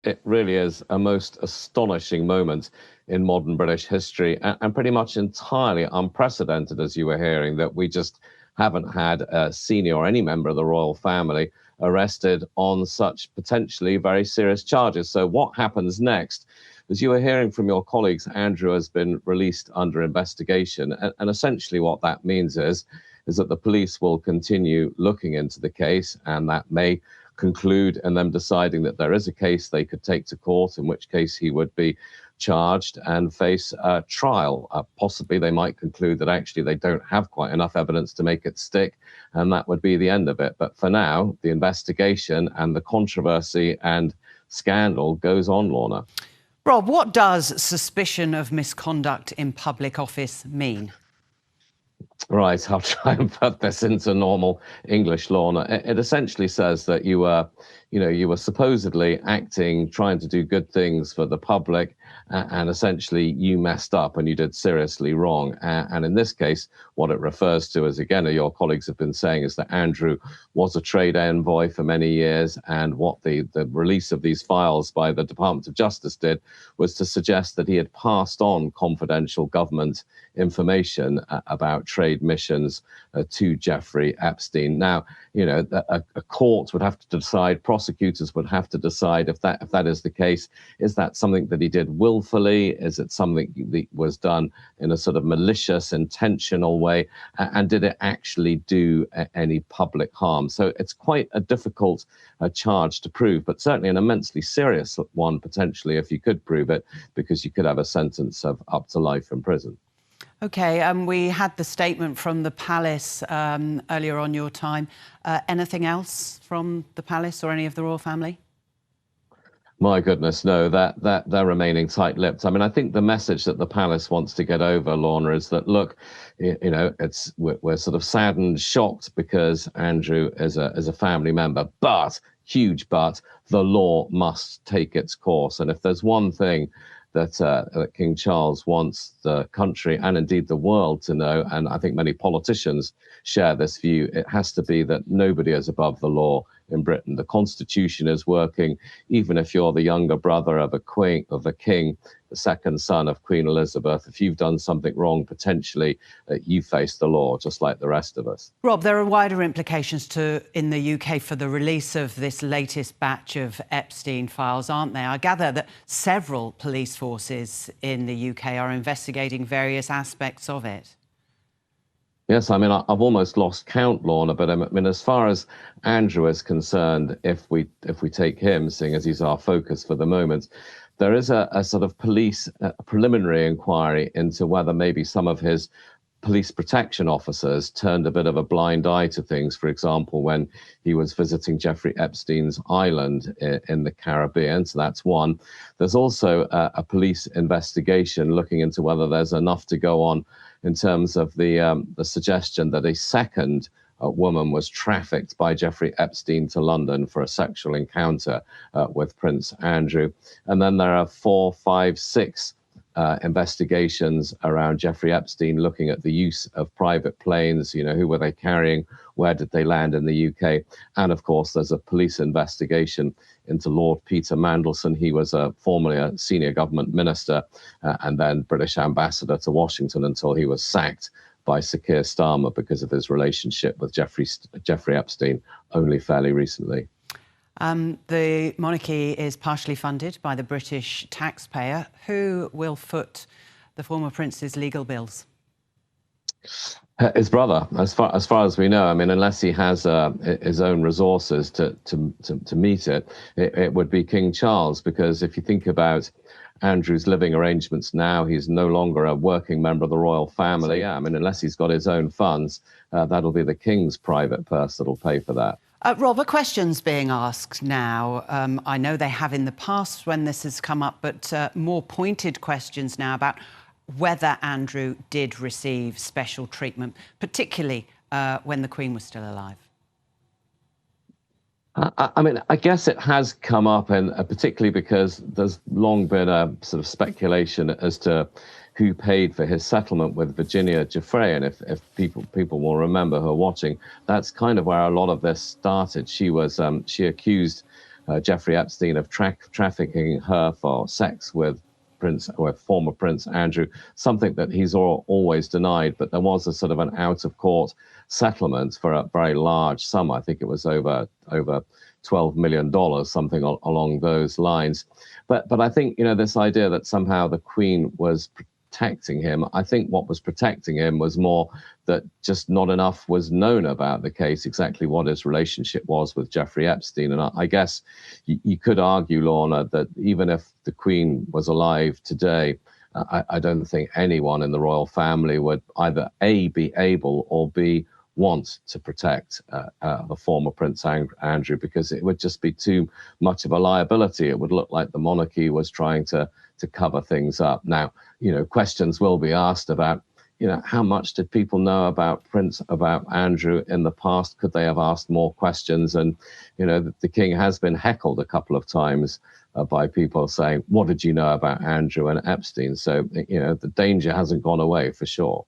It really is a most astonishing moment in modern British history and pretty much entirely unprecedented, as you were hearing, that we just haven't had a senior or any member of the royal family arrested on such potentially very serious charges. So, what happens next? As you were hearing from your colleagues, Andrew has been released under investigation. And essentially, what that means is that the police will continue looking into the case, and that may conclude in them deciding that there is a case they could take to court, in which case he would be charged and face a trial. Possibly they might conclude that actually they don't have quite enough evidence to make it stick, and that would be the end of it. But for now, the investigation and the controversy and scandal goes on, Lorna. Rob, what does suspicion of misconduct in public office mean? Right, I'll try and put this into normal English, Lorna. It essentially says that you were supposedly acting, trying to do good things for the public, and essentially you messed up and you did seriously wrong. And in this case, what it refers to, as again your colleagues have been saying, is that Andrew was a trade envoy for many years, and what the release of these files by the Department of Justice did was to suggest that he had passed on confidential government information about trade missions to Jeffrey Epstein. Now, a court would have to decide, prosecutors would have to decide if that is the case. Is that something that he did willfully? Is it something that was done in a sort of malicious, intentional way? And did it actually do any public harm? So it's quite a difficult charge to prove, but certainly an immensely serious one, potentially, if you could prove it, because you could have a sentence of up to life in prison. OK, we had the statement from the palace earlier on your time. Anything else from the palace or any of the royal family? My goodness, no, that they're remaining tight-lipped. I mean, I think the message that the palace wants to get over, Lorna, is that, look, we're sort of saddened, shocked because Andrew is a family member, but, huge but, the law must take its course. And if there's one thing that King Charles wants the country and indeed the world to know, and I think many politicians share this view, it has to be that nobody is above the law in Britain. The Constitution is working, even if you're the younger brother of a king, the second son of Queen Elizabeth. If you've done something wrong, potentially you face the law, just like the rest of us. Rob, there are wider implications in the UK for the release of this latest batch of Epstein files, aren't there? I gather that several police forces in the UK are investigating various aspects of it. Yes, I mean, I've almost lost count, Lorna, but I mean, as far as Andrew is concerned, if we take him, seeing as he's our focus for the moment, there is a sort of police preliminary inquiry into whether maybe some of his police protection officers turned a bit of a blind eye to things. For example, when he was visiting Jeffrey Epstein's island in the Caribbean. So that's one. There's also a police investigation looking into whether there's enough to go on in terms of the suggestion that a second woman was trafficked by Jeffrey Epstein to London for a sexual encounter with Prince Andrew. And then there are 4, 5, 6 investigations around Jeffrey Epstein, looking at the use of private planes, who were they carrying, where did they land in the UK? And of course, there's a police investigation into Lord Peter Mandelson. He was formerly a senior government minister and then British ambassador to Washington until he was sacked by Sir Keir Starmer because of his relationship with Jeffrey Epstein only fairly recently. The monarchy is partially funded by the British taxpayer. Who will foot the former prince's legal bills? His brother, as far as we know. I mean, unless he has his own resources to meet it would be King Charles. Because if you think about Andrew's living arrangements now, he's no longer a working member of the royal family. Yeah, I mean, unless he's got his own funds, that'll be the king's private purse that'll pay for that. Rob, are questions being asked now? I know they have in the past when this has come up, but more pointed questions now about whether Andrew did receive special treatment, particularly when the Queen was still alive. I mean, I guess it has come up, and particularly because there's long been a sort of speculation as to who paid for his settlement with Virginia Giuffre. And if people will remember who are watching, that's kind of where a lot of this started. She accused Jeffrey Epstein of trafficking her for sex with former Prince Andrew, something that he's always denied. But there was a sort of an out-of-court settlement for a very large sum. I think it was over $12 million, something along those lines. But I think, this idea that somehow the Queen was protecting him, I think what was protecting him was more that just not enough was known about the case, exactly what his relationship was with Jeffrey Epstein. And I guess you could argue, Lorna, that even if the Queen was alive today, I don't think anyone in the royal family would either A, be able, or B, want to protect the former Prince Andrew, because it would just be too much of a liability. It would look like the monarchy was trying to cover things up. Now, questions will be asked about, how much did people know about Andrew in the past? Could they have asked more questions? And, the King has been heckled a couple of times by people saying, what did you know about Andrew and Epstein? So, the danger hasn't gone away for sure.